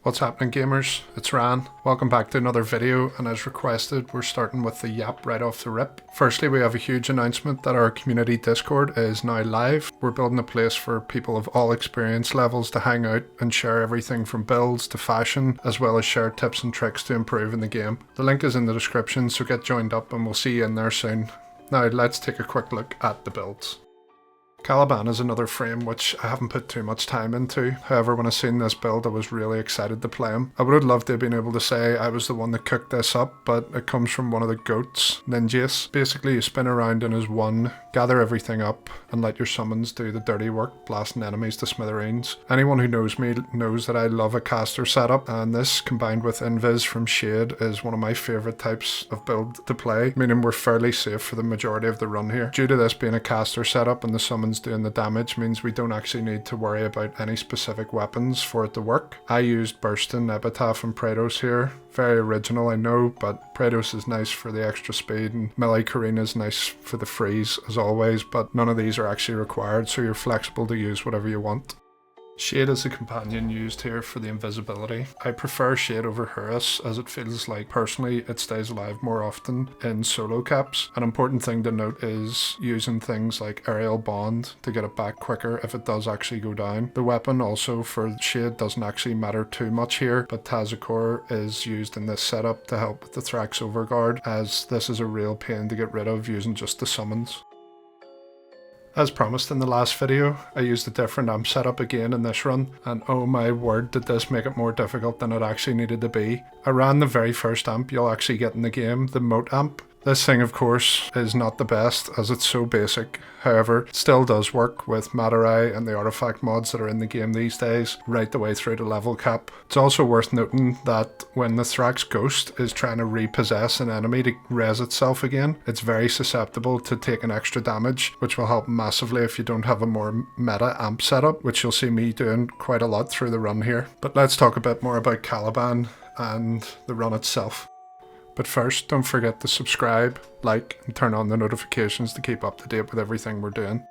What's happening, gamers? It's Ran. Welcome back to another video, and as requested, we're starting with the yap right off the rip. Firstly, we have a huge announcement that our community Discord is now live. We're building a place for people of all experience levels to hang out and share everything from builds to fashion, as well as share tips and tricks to improve in the game. The link is in the description, so get joined up and we'll see you in there soon. Now let's take a quick look at the builds. Caliban is another frame which I haven't put too much time into. However, when I seen this build, I was really excited to play him. I would have loved to have been able to say I was the one that cooked this up, but it comes from one of the goats, Ninjas. Basically, you spin around in his one, gather everything up, and let your summons do the dirty work, blasting enemies to smithereens. Anyone who knows me knows that I love a caster setup, and this, combined with Invis from Shade, is one of my favourite types of build to play, meaning we're fairly safe for the majority of the run here. Due to this being a caster setup and the summons doing the damage means we don't actually need to worry about any specific weapons for it to work. I used Bursting, Epitaph and Praetos here. Very original, I know, but Praetos is nice for the extra speed and Melee Karina is nice for the freeze as always, but none of these are actually required, so you're flexible to use whatever you want. Shade is the companion used here for the invisibility. I prefer Shade over Horus as it feels like personally it stays alive more often in solo caps. An important thing to note is using things like aerial bond to get it back quicker if it does actually go down. The weapon also for Shade doesn't actually matter too much here, but Tazakor is used in this setup to help with the Thrax Overguard, as this is a real pain to get rid of using just the summons. As promised in the last video, I used a different amp setup again in this run, and oh my word did this make it more difficult than it actually needed to be. I ran the very first amp you'll actually get in the game, the Moat amp. This thing of course is not the best as it's so basic, however it still does work with Matarai and the artifact mods that are in the game these days right the way through to level cap. It's also worth noting that when the Thrax Ghost is trying to repossess an enemy to res itself again, it's very susceptible to taking extra damage, which will help massively if you don't have a more meta amp setup, which you'll see me doing quite a lot through the run here. But let's talk a bit more about Caliban and the run itself. But first, don't forget to subscribe, like, and turn on the notifications to keep up to date with everything we're doing.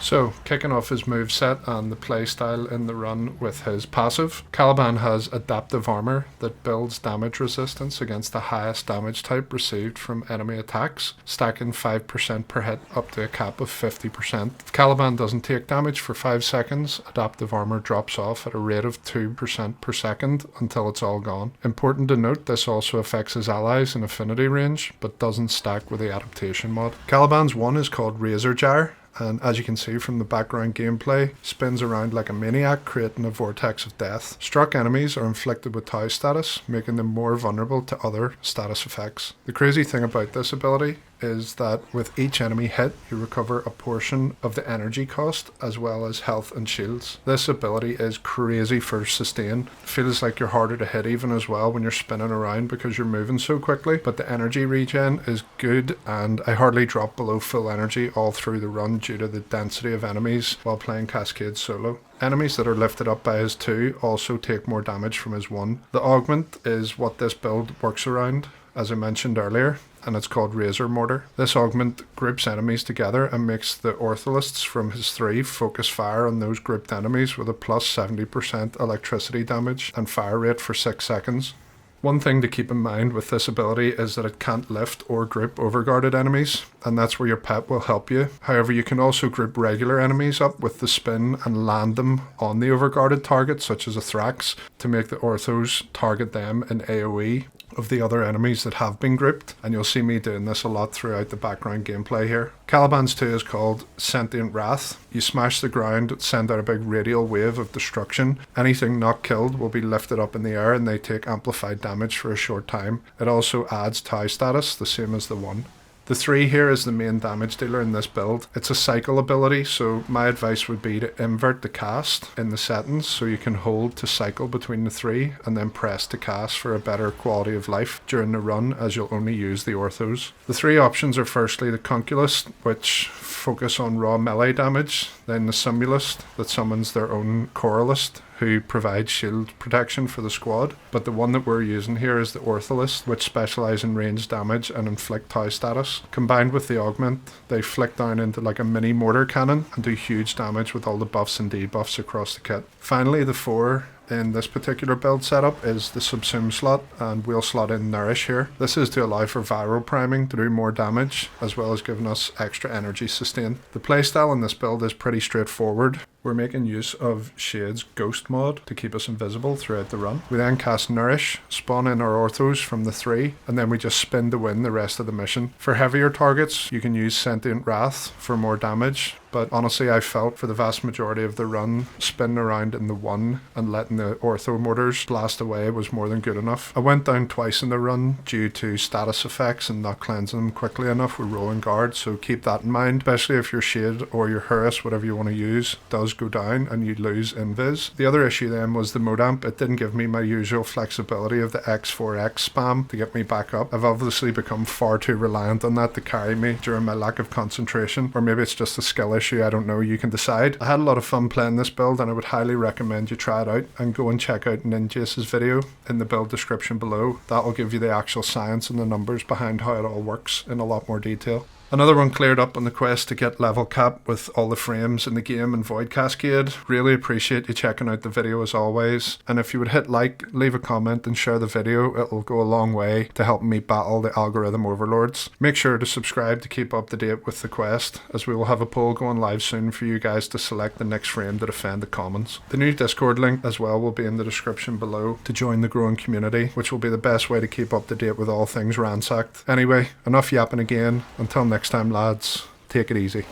So, kicking off his moveset and the playstyle in the run with his passive, Caliban has adaptive armor that builds damage resistance against the highest damage type received from enemy attacks, stacking 5% per hit up to a cap of 50%. If Caliban doesn't take damage for 5 seconds, adaptive armor drops off at a rate of 2% per second until it's all gone. Important to note, this also affects his allies in affinity range, but doesn't stack with the adaptation mod. Caliban's one is called Razor Gyre, and as you can see from the background gameplay, spins around like a maniac, creating a vortex of death. Struck enemies are inflicted with Tau status, making them more vulnerable to other status effects. The crazy thing about this ability is that with each enemy hit, you recover a portion of the energy cost as well as health and shields. This ability is crazy for sustain. It feels like you're harder to hit even as well when you're spinning around because you're moving so quickly, but the energy regen is good, and I hardly drop below full energy all through the run due to the density of enemies while playing Cascade solo. Enemies that are lifted up by his 2 also take more damage from his 1. The augment is what this build works around, as I mentioned earlier, and it's called Razor Mortor. This augment groups enemies together and makes the Ortholysts from his 3 focus fire on those grouped enemies with a plus 70% electricity damage and fire rate for 6 seconds. One thing to keep in mind with this ability is that it can't lift or group overguarded enemies, and that's where your pet will help you. However, you can also group regular enemies up with the spin and land them on the overguarded target, such as a Thrax, to make the Orthos target them in AoE of the other enemies that have been grouped, and you'll see me doing this a lot throughout the background gameplay here. Caliban's 2 is called Sentient Wrath. You smash the ground, send out a big radial wave of destruction. Anything not killed will be lifted up in the air and they take amplified damage for a short time. It also adds Tau status, the same as the 1. The 3 here is the main damage dealer in this build. It's a cycle ability, so my advice would be to invert the cast in the settings so you can hold to cycle between the 3 and then press to cast for a better quality of life during the run, as you'll only use the orthos. The 3 options are firstly the Conculist, which focus on raw melee damage, then the Simulist that summons their own Coralist, who provides shield protection for the squad, but the one that we're using here is the Ortholyst, which specialise in range damage and inflict Tau status. Combined with the augment, they flick down into like a mini mortar cannon and do huge damage with all the buffs and debuffs across the kit. Finally, the 4 in this particular build setup is the subsume slot, and we'll slot in Nourish here. This is to allow for viral priming to do more damage, as well as giving us extra energy sustain. The playstyle in this build is pretty straightforward. We're making use of Shade's Ghost mod to keep us invisible throughout the run. We then cast Nourish, spawn in our orthos from the 3, and then we just spin to win the rest of the mission. For heavier targets, you can use Sentient Wrath for more damage, but honestly I felt for the vast majority of the run, spinning around in the 1 and letting the ortho mortars blast away was more than good enough. I went down twice in the run due to status effects and not cleansing them quickly enough with rolling guard, so keep that in mind, especially if your Shade or your Hurris, whatever you want to use, does go down and you lose invis. The other issue then was the modamp. It didn't give me my usual flexibility of the X4X spam to get me back up. I've obviously become far too reliant on that to carry me during my lack of concentration, or maybe it's just a skill issue, I don't know, you can decide. I had a lot of fun playing this build and I would highly recommend you try it out and go and check out Ninjace's video in the build description below. That will give you the actual science and the numbers behind how it all works in a lot more detail. Another one cleared up on the quest to get level cap with all the frames in the game and Void Cascade. Really appreciate you checking out the video as always, and if you would hit like, leave a comment and share the video, it will go a long way to help me battle the algorithm overlords. Make sure to subscribe to keep up to date with the quest, as we will have a poll going live soon for you guys to select the next frame to defend the commons. The new Discord link as well will be in the description below to join the growing community, which will be the best way to keep up to date with all things Ransackt. Anyway, enough yapping again. Until next time lads, take it easy.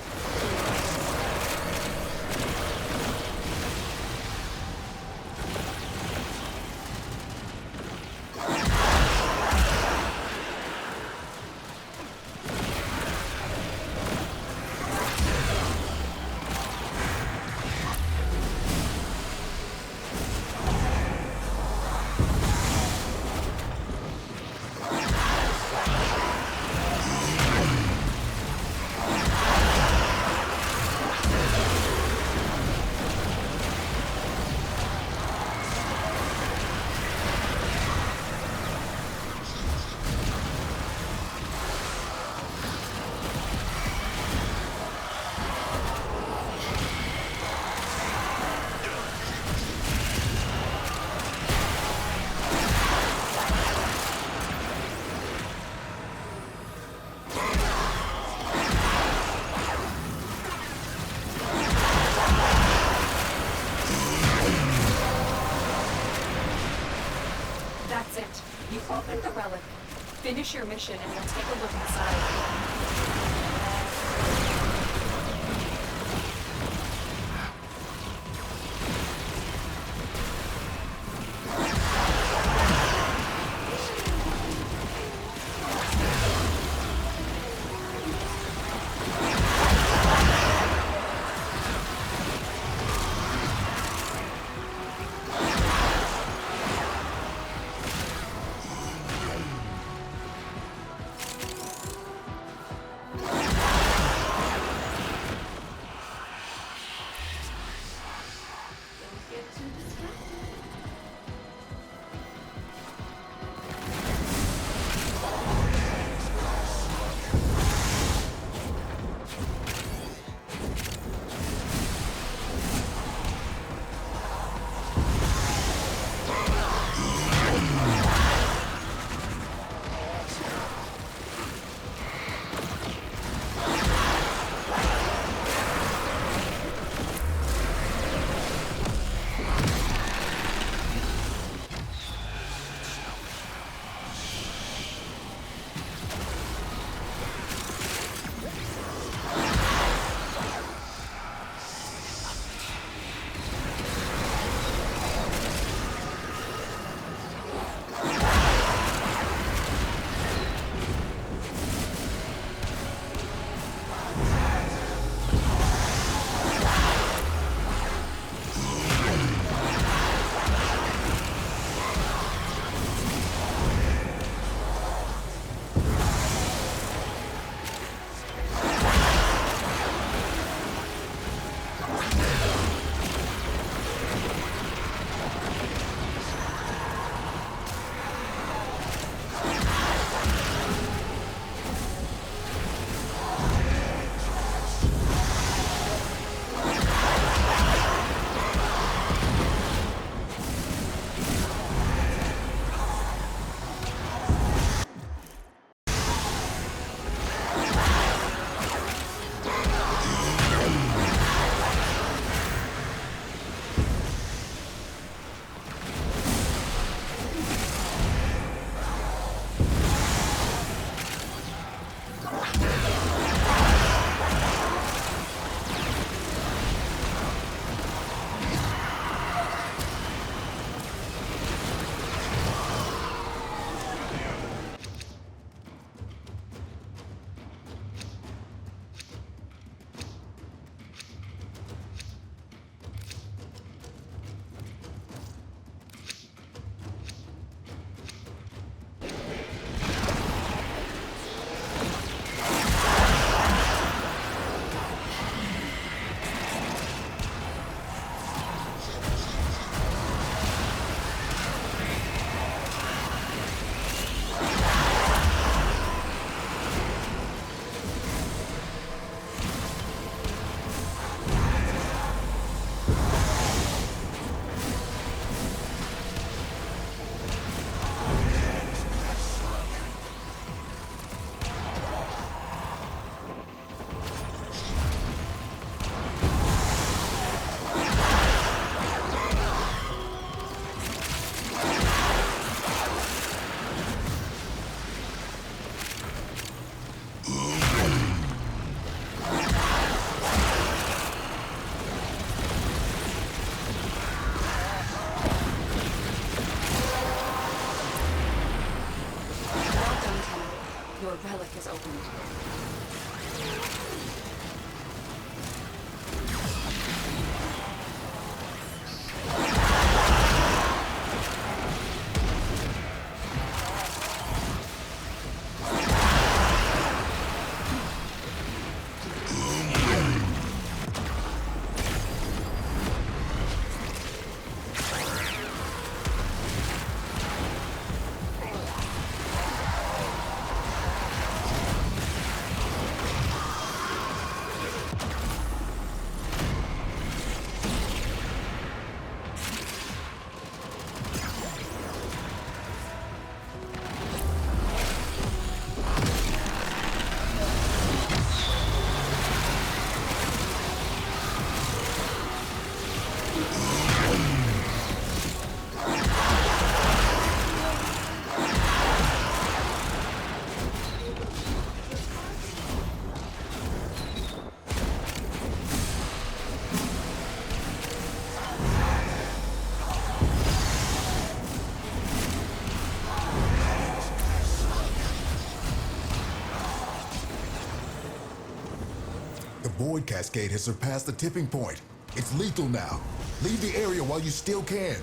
That's it. You've opened the relic. Finish your mission and we'll take a look inside. Your relic is opened. The Void Cascade has surpassed the tipping point. It's lethal now. Leave the area while you still can.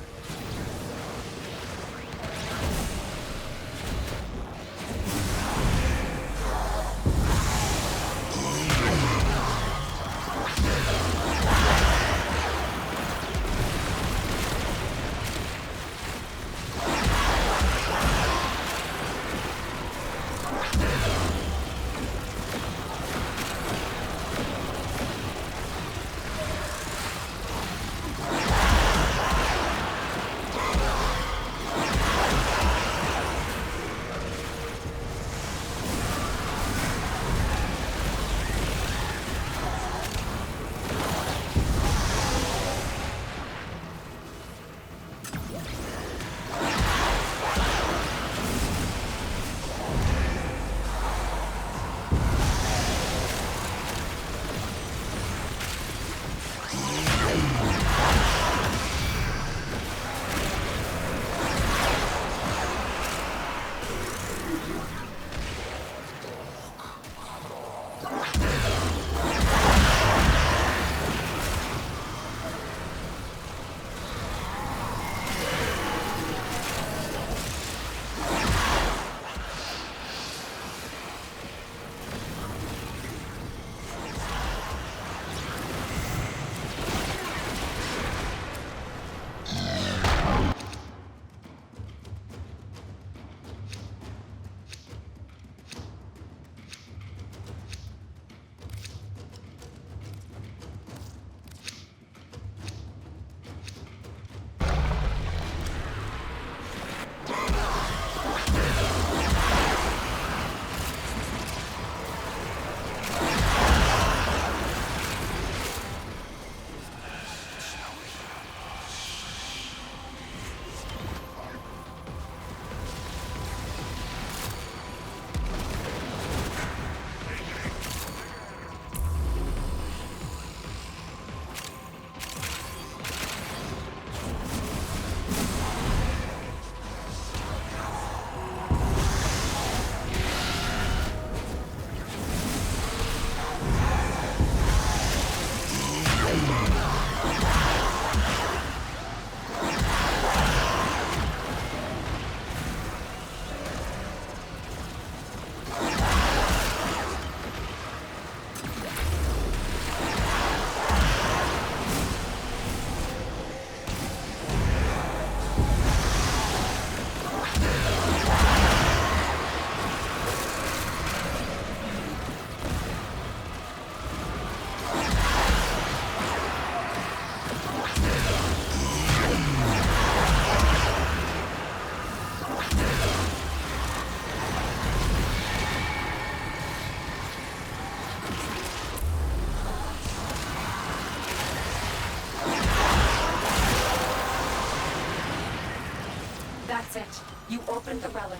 That's it. You opened the relic.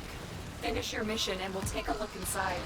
Finish your mission and we'll take a look inside.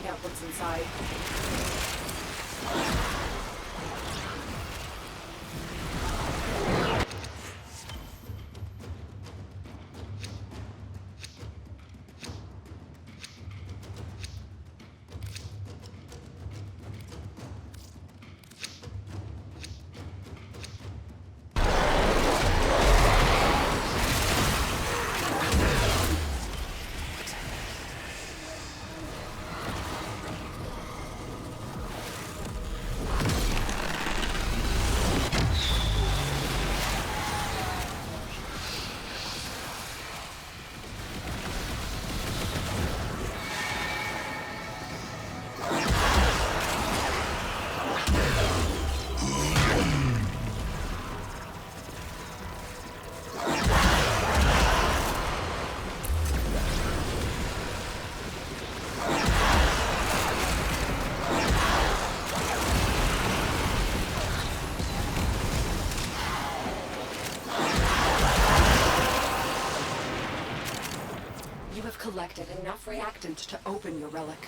find out what's inside. Collected enough reactant to open your relic.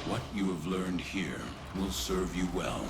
What you have learned here will serve you well.